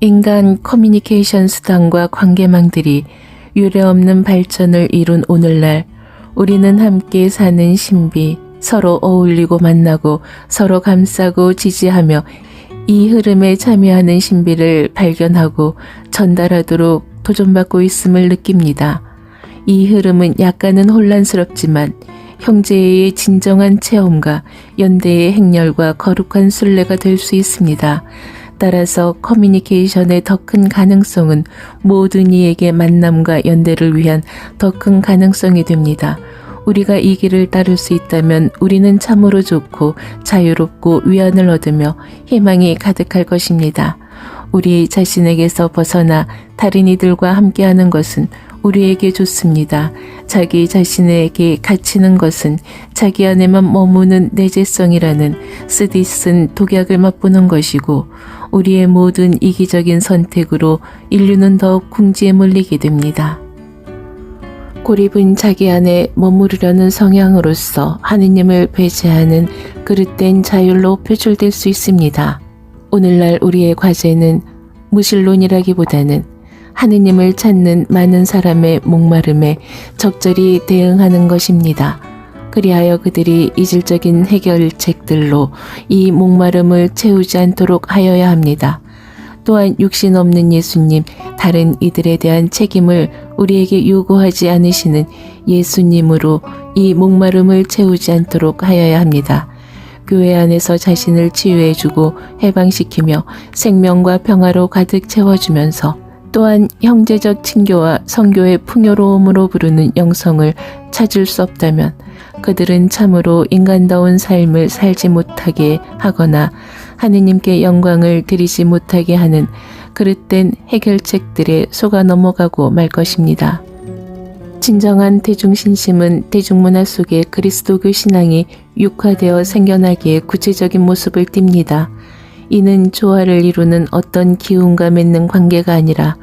인간 커뮤니케이션 수단과 관계망들이 유례없는 발전을 이룬 오늘날, 우리는 함께 사는 신비, 서로 어울리고 만나고 서로 감싸고 지지하며 이 흐름에 참여하는 신비를 발견하고 전달하도록 도전받고 있음을 느낍니다. 이 흐름은 약간은 혼란스럽지만 형제의 진정한 체험과 연대의 행렬과 거룩한 순례가 될 수 있습니다. 따라서 커뮤니케이션의 더 큰 가능성은 모든 이에게 만남과 연대를 위한 더 큰 가능성이 됩니다. 우리가 이 길을 따를 수 있다면 우리는 참으로 좋고 자유롭고 위안을 얻으며 희망이 가득할 것입니다. 우리 자신에게서 벗어나 다른 이들과 함께하는 것은 우리에게 좋습니다. 자기 자신에게 갇히는 것은 자기 안에만 머무는 내재성이라는 쓰디쓴 독약을 맛보는 것이고, 우리의 모든 이기적인 선택으로 인류는 더욱 궁지에 몰리게 됩니다. 고립은 자기 안에 머무르려는 성향으로서 하느님을 배제하는 그릇된 자율로 표출될 수 있습니다. 오늘날 우리의 과제는 무신론이라기보다는 하느님을 찾는 많은 사람의 목마름에 적절히 대응하는 것입니다. 그리하여 그들이 이질적인 해결책들로 이 목마름을 채우지 않도록 하여야 합니다. 또한 육신 없는 예수님, 다른 이들에 대한 책임을 우리에게 요구하지 않으시는 예수님으로 이 목마름을 채우지 않도록 하여야 합니다. 교회 안에서 자신을 치유해주고 해방시키며 생명과 평화로 가득 채워주면서 또한 형제적 친교와 성교의 풍요로움으로 부르는 영성을 찾을 수 없다면 그들은 참으로 인간다운 삶을 살지 못하게 하거나 하느님께 영광을 드리지 못하게 하는 그릇된 해결책들에 속아 넘어가고 말 것입니다. 진정한 대중신심은 대중문화 속에 그리스도교 신앙이 육화되어 생겨나기에 구체적인 모습을 띱니다. 이는 조화를 이루는 어떤 기운과 맺는 관계가 아니라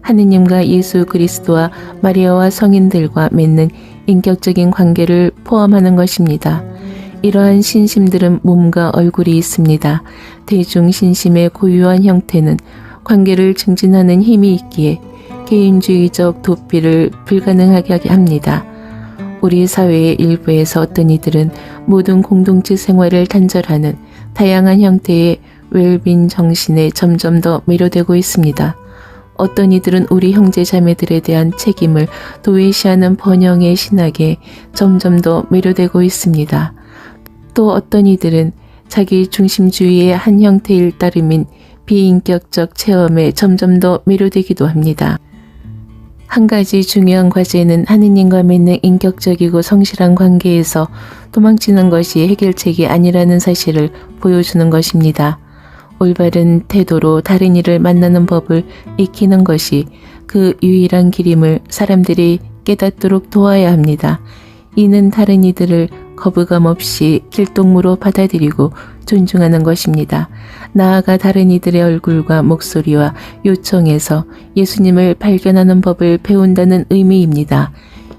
하느님과 예수 그리스도와 마리아와 성인들과 맺는 인격적인 관계를 포함하는 것입니다. 이러한 신심들은 몸과 얼굴이 있습니다. 대중신심의 고유한 형태는 관계를 증진하는 힘이 있기에 개인주의적 도피를 불가능하게 합니다. 우리 사회의 일부에서 어떤 이들은 모든 공동체 생활을 단절하는 다양한 형태의 웰빈 정신에 점점 더 매료되고 있습니다. 어떤 이들은 우리 형제 자매들에 대한 책임을 도외시하는 번영의 신학에 점점 더 매료되고 있습니다. 또 어떤 이들은 자기 중심주의의 한 형태일 따름인 비인격적 체험에 점점 더 매료되기도 합니다. 한 가지 중요한 과제는 하느님과 맺는 인격적이고 성실한 관계에서 도망치는 것이 해결책이 아니라는 사실을 보여주는 것입니다. 올바른 태도로 다른 이를 만나는 법을 익히는 것이 그 유일한 길임을 사람들이 깨닫도록 도와야 합니다. 이는 다른 이들을 거부감 없이 길동무로 받아들이고 존중하는 것입니다. 나아가 다른 이들의 얼굴과 목소리와 요청에서 예수님을 발견하는 법을 배운다는 의미입니다.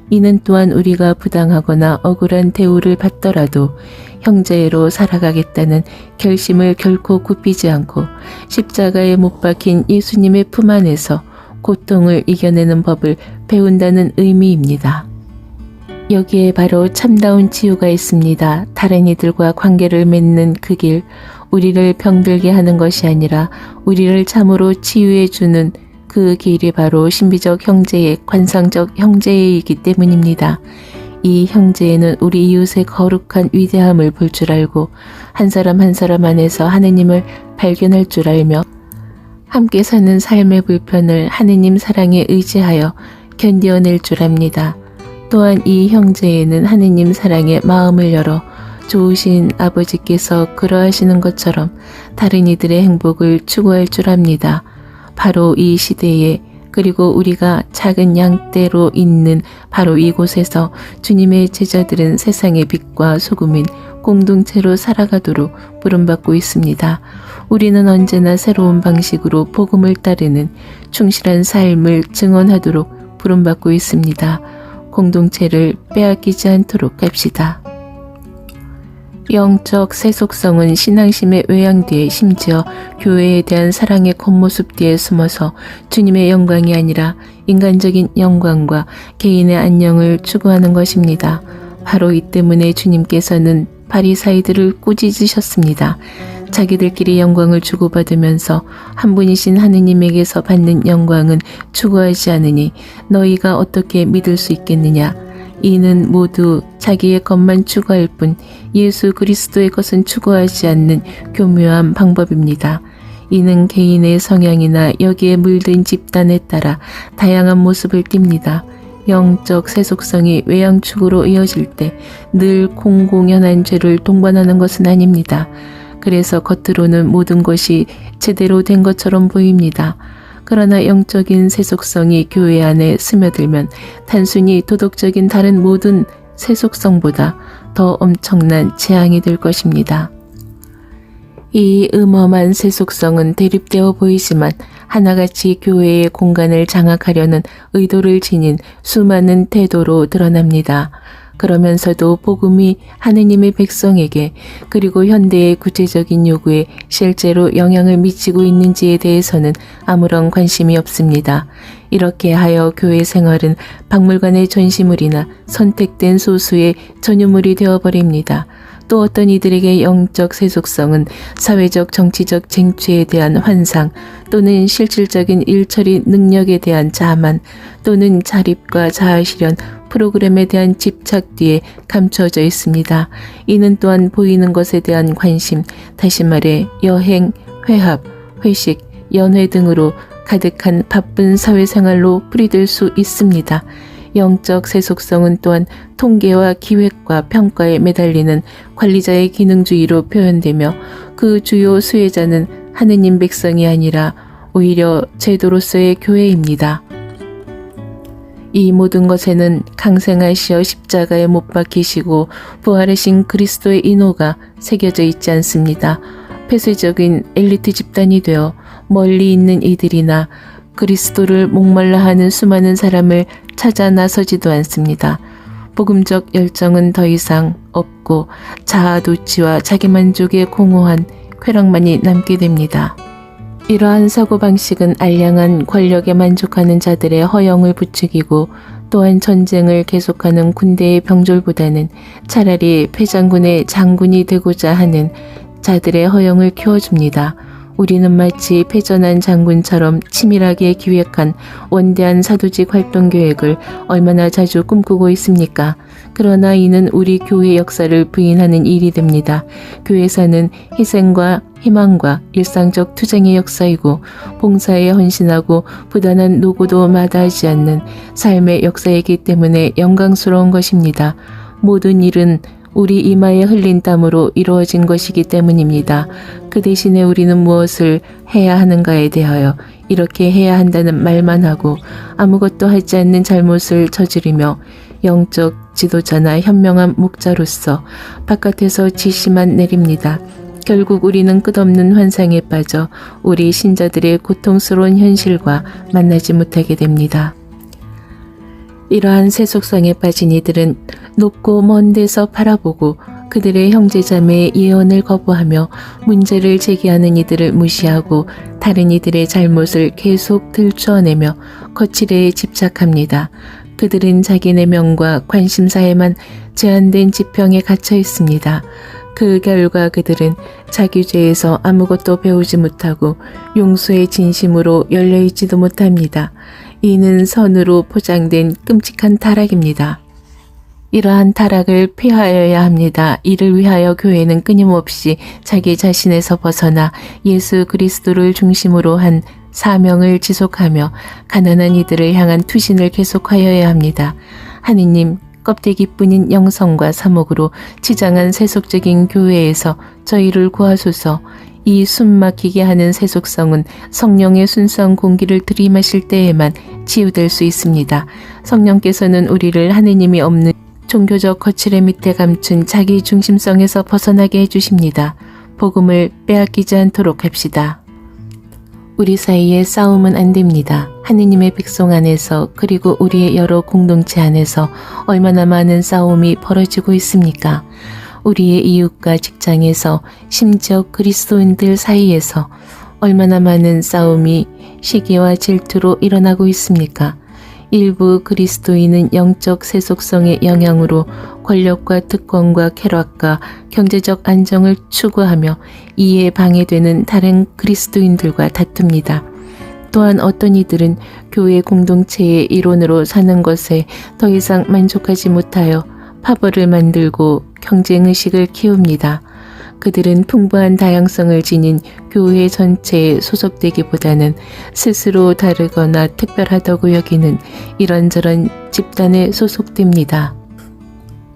이는 또한 우리가 부당하거나 억울한 대우를 받더라도 형제로 살아가겠다는 결심을 결코 굽히지 않고 십자가에 못 박힌 예수님의 품 안에서 고통을 이겨내는 법을 배운다는 의미입니다. 여기에 바로 참다운 치유가 있습니다. 다른 이들과 관계를 맺는 그 길, 우리를 병들게 하는 것이 아니라 우리를 참으로 치유해주는 그 길이 바로 신비적 형제의 관상적 형제이기 때문입니다. 이 형제에는 우리 이웃의 거룩한 위대함을 볼 줄 알고 한 사람 한 사람 안에서 하느님을 발견할 줄 알며 함께 사는 삶의 불편을 하느님 사랑에 의지하여 견뎌낼 줄 압니다. 또한 이 형제에는 하느님 사랑에 마음을 열어 좋으신 아버지께서 그러하시는 것처럼 다른 이들의 행복을 추구할 줄 압니다. 바로 이 시대에 그리고 우리가 작은 양떼로 있는 바로 이곳에서 주님의 제자들은 세상의 빛과 소금인 공동체로 살아가도록 부름받고 있습니다. 우리는 언제나 새로운 방식으로 복음을 따르는 충실한 삶을 증언하도록 부름받고 있습니다. 공동체를 빼앗기지 않도록 합시다. 영적 세속성은 신앙심의 외양 뒤에, 심지어 교회에 대한 사랑의 겉모습 뒤에 숨어서 주님의 영광이 아니라 인간적인 영광과 개인의 안녕을 추구하는 것입니다. 바로 이 때문에 주님께서는 바리사이들을 꾸짖으셨습니다. 자기들끼리 영광을 주고받으면서 한 분이신 하느님에게서 받는 영광은 추구하지 않으니 너희가 어떻게 믿을 수 있겠느냐. 이는 모두 자기의 것만 추구할 뿐 예수 그리스도의 것은 추구하지 않는 교묘한 방법입니다. 이는 개인의 성향이나 여기에 물든 집단에 따라 다양한 모습을 띱니다. 영적 세속성이 외양축으로 이어질 때 늘 공공연한 죄를 동반하는 것은 아닙니다. 그래서 겉으로는 모든 것이 제대로 된 것처럼 보입니다. 그러나 영적인 세속성이 교회 안에 스며들면 단순히 도덕적인 다른 모든 세속성보다 더 엄청난 재앙이 될 것입니다. 이 음험한 세속성은 대립되어 보이지만 하나같이 교회의 공간을 장악하려는 의도를 지닌 수많은 태도로 드러납니다. 그러면서도 복음이 하느님의 백성에게 그리고 현대의 구체적인 요구에 실제로 영향을 미치고 있는지에 대해서는 아무런 관심이 없습니다. 이렇게 하여 교회 생활은 박물관의 전시물이나 선택된 소수의 전유물이 되어버립니다. 또 어떤 이들에게 영적 세속성은 사회적 정치적 쟁취에 대한 환상 또는 실질적인 일처리 능력에 대한 자만 또는 자립과 자아실현 프로그램에 대한 집착 뒤에 감춰져 있습니다. 이는 또한 보이는 것에 대한 관심, 다시 말해 여행, 회합, 회식, 연회 등으로 가득한 바쁜 사회생활로 풀이될 수 있습니다. 영적 세속성은 또한 통계와 기획과 평가에 매달리는 관리자의 기능주의로 표현되며 그 주요 수혜자는 하느님 백성이 아니라 오히려 제도로서의 교회입니다. 이 모든 것에는 강생하시어 십자가에 못 박히시고 부활하신 그리스도의 인호가 새겨져 있지 않습니다. 폐쇄적인 엘리트 집단이 되어 멀리 있는 이들이나 그리스도를 목말라 하는 수많은 사람을 찾아 나서지도 않습니다. 복음적 열정은 더 이상 없고 자아도취와 자기만족에 공허한 쾌락만이 남게 됩니다. 이러한 사고방식은 알량한 권력에 만족하는 자들의 허영을 부추기고 또한 전쟁을 계속하는 군대의 병졸보다는 차라리 패장군의 장군이 되고자 하는 자들의 허영을 키워줍니다. 우리는 마치 패전한 장군처럼 치밀하게 기획한 원대한 사도직 활동 계획을 얼마나 자주 꿈꾸고 있습니까? 그러나 이는 우리 교회 역사를 부인하는 일이 됩니다. 교회사는 희생과 희망과 일상적 투쟁의 역사이고 봉사에 헌신하고 부단한 노고도 마다하지 않는 삶의 역사이기 때문에 영광스러운 것입니다. 모든 일은 우리 이마에 흘린 땀으로 이루어진 것이기 때문입니다. 그 대신에 우리는 무엇을 해야 하는가에 대하여 이렇게 해야 한다는 말만 하고 아무것도 하지 않는 잘못을 저지르며 영적 지도자나 현명한 목자로서 바깥에서 지시만 내립니다. 결국 우리는 끝없는 환상에 빠져 우리 신자들의 고통스러운 현실과 만나지 못하게 됩니다. 이러한 세속성에 빠진 이들은 높고 먼 데서 바라보고 그들의 형제자매의 예언을 거부하며 문제를 제기하는 이들을 무시하고 다른 이들의 잘못을 계속 들추어내며 거칠에 집착합니다. 그들은 자기네 명과 관심사에만 제한된 지평에 갇혀 있습니다. 그 결과 그들은 자기 죄에서 아무것도 배우지 못하고 용서의 진심으로 열려있지도 못합니다. 이는 선으로 포장된 끔찍한 타락입니다. 이러한 타락을 피하여야 합니다. 이를 위하여 교회는 끊임없이 자기 자신에서 벗어나 예수 그리스도를 중심으로 한 사명을 지속하며 가난한 이들을 향한 투신을 계속하여야 합니다. 하느님, 껍데기뿐인 영성과 사목으로 치장한 세속적인 교회에서 저희를 구하소서. 이 숨막히게 하는 세속성은 성령의 순수한 공기를 들이마실 때에만 치유될 수 있습니다. 성령께서는 우리를 하느님이 없는 종교적 거칠의 밑에 감춘 자기 중심성에서 벗어나게 해주십니다. 복음을 빼앗기지 않도록 합시다. 우리 사이에 싸움은 안 됩니다. 하느님의 백성 안에서 그리고 우리의 여러 공동체 안에서 얼마나 많은 싸움이 벌어지고 있습니까? 우리의 이웃과 직장에서 심지어 그리스도인들 사이에서 얼마나 많은 싸움이 시기와 질투로 일어나고 있습니까? 일부 그리스도인은 영적 세속성의 영향으로 권력과 특권과 쾌락과 경제적 안정을 추구하며 이에 방해되는 다른 그리스도인들과 다툽니다. 또한 어떤 이들은 교회 공동체의 일원으로 사는 것에 더 이상 만족하지 못하여 파벌을 만들고 경쟁의식을 키웁니다. 그들은 풍부한 다양성을 지닌 교회 전체에 소속되기보다는 스스로 다르거나 특별하다고 여기는 이런저런 집단에 소속됩니다.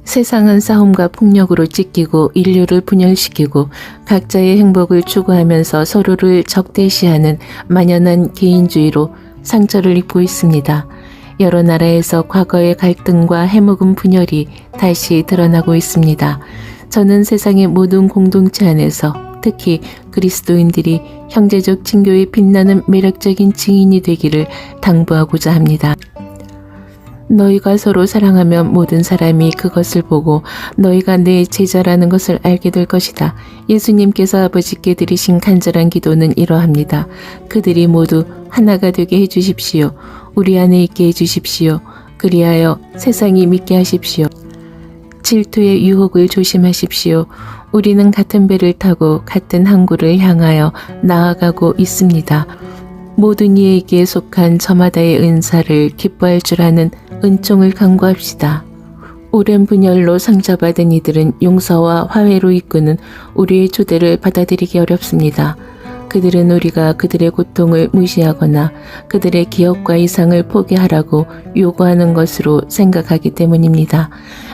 세상은 싸움과 폭력으로 찢기고 인류를 분열시키고 각자의 행복을 추구하면서 서로를 적대시하는 만연한 개인주의로 상처를 입고 있습니다. 여러 나라에서 과거의 갈등과 해묵은 분열이 다시 드러나고 있습니다. 저는 세상의 모든 공동체 안에서 특히 그리스도인들이 형제적 친교에 빛나는 매력적인 증인이 되기를 당부하고자 합니다. 너희가 서로 사랑하면 모든 사람이 그것을 보고 너희가 내 제자라는 것을 알게 될 것이다. 예수님께서 아버지께 드리신 간절한 기도는 이러합니다. 그들이 모두 하나가 되게 해주십시오. 우리 안에 있게 해주십시오. 그리하여 세상이 믿게 하십시오. 질투의 유혹을 조심하십시오. 우리는 같은 배를 타고 같은 항구를 향하여 나아가고 있습니다. 모든 이에게 속한 저마다의 은사를 기뻐할 줄 아는 은총을 간구합시다. 오랜 분열로 상처받은 이들은 용서와 화해로 이끄는 우리의 초대를 받아들이기 어렵습니다. 그들은 우리가 그들의 고통을 무시하거나 그들의 기억과 이상을 포기하라고 요구하는 것으로 생각하기 때문입니다.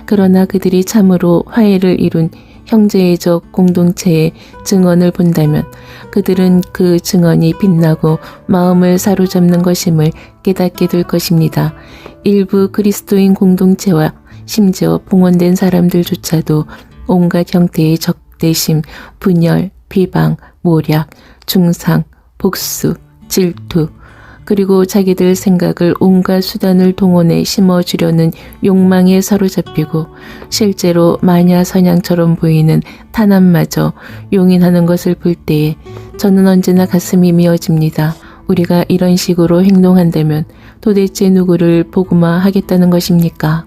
그러나 그들이 참으로 화해를 이룬 형제적 공동체의 증언을 본다면 그들은 그 증언이 빛나고 마음을 사로잡는 것임을 깨닫게 될 것입니다. 일부 그리스도인 공동체와 심지어 봉헌된 사람들조차도 온갖 형태의 적대심, 분열, 비방, 모략, 중상, 복수, 질투, 그리고 자기들 생각을 온갖 수단을 동원해 심어주려는 욕망에 사로잡히고 실제로 마녀 사냥처럼 보이는 탄압마저 용인하는 것을 볼 때에 저는 언제나 가슴이 미어집니다. 우리가 이런 식으로 행동한다면 도대체 누구를 복음화 하겠다는 것입니까?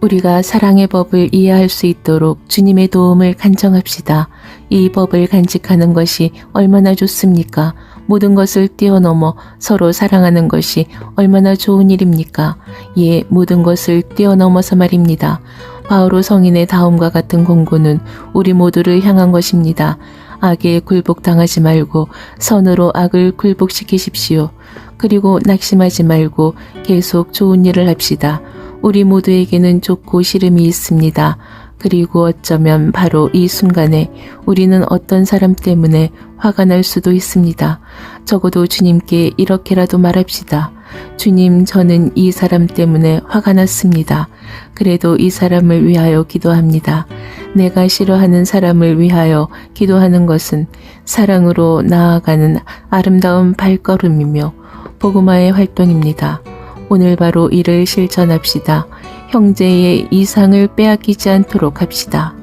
우리가 사랑의 법을 이해할 수 있도록 주님의 도움을 간청합시다. 이 법을 간직하는 것이 얼마나 좋습니까? 모든 것을 뛰어넘어 서로 사랑하는 것이 얼마나 좋은 일입니까? 예, 모든 것을 뛰어넘어서 말입니다. 바오로 성인의 다음과 같은 공고는 우리 모두를 향한 것입니다. 악에 굴복당하지 말고 선으로 악을 굴복시키십시오. 그리고 낙심하지 말고 계속 좋은 일을 합시다. 우리 모두에게는 좋고 싫음이 있습니다. 그리고 어쩌면 바로 이 순간에 우리는 어떤 사람 때문에 화가 날 수도 있습니다. 적어도 주님께 이렇게라도 말합시다. 주님, 저는 이 사람 때문에 화가 났습니다. 그래도 이 사람을 위하여 기도합니다. 내가 싫어하는 사람을 위하여 기도하는 것은 사랑으로 나아가는 아름다운 발걸음이며 복음화의 활동입니다. 오늘 바로 이를 실천합시다. 형제의 이상을 빼앗기지 않도록 합시다.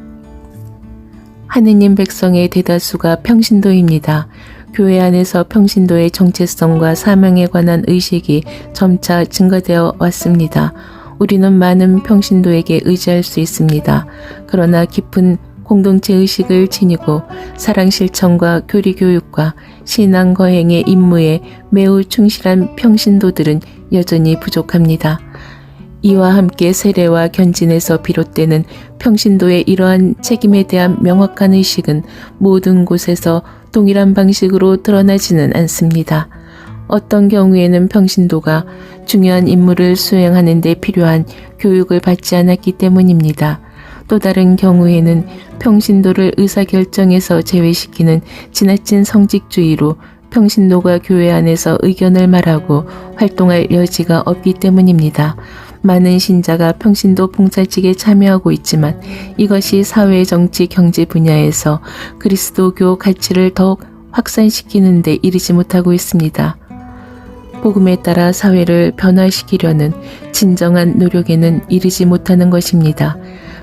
하느님 백성의 대다수가 평신도입니다. 교회 안에서 평신도의 정체성과 사명에 관한 의식이 점차 증가되어 왔습니다. 우리는 많은 평신도에게 의지할 수 있습니다. 그러나 깊은 공동체 의식을 지니고 사랑 실천과 교리 교육과 신앙 거행의 임무에 매우 충실한 평신도들은 여전히 부족합니다. 이와 함께 세례와 견진에서 비롯되는 평신도의 이러한 책임에 대한 명확한 의식은 모든 곳에서 동일한 방식으로 드러나지는 않습니다. 어떤 경우에는 평신도가 중요한 임무를 수행하는 데 필요한 교육을 받지 않았기 때문입니다. 또 다른 경우에는 평신도를 의사결정에서 제외시키는 지나친 성직주의로 평신도가 교회 안에서 의견을 말하고 활동할 여지가 없기 때문입니다. 많은 신자가 평신도 봉사직에 참여하고 있지만 이것이 사회, 정치, 경제 분야에서 그리스도교 가치를 더욱 확산시키는 데 이르지 못하고 있습니다. 복음에 따라 사회를 변화시키려는 진정한 노력에는 이르지 못하는 것입니다.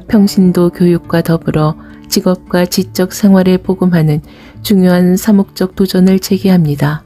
평신도 교육과 더불어 직업과 지적 생활에 복음하는 중요한 사목적 도전을 제기합니다.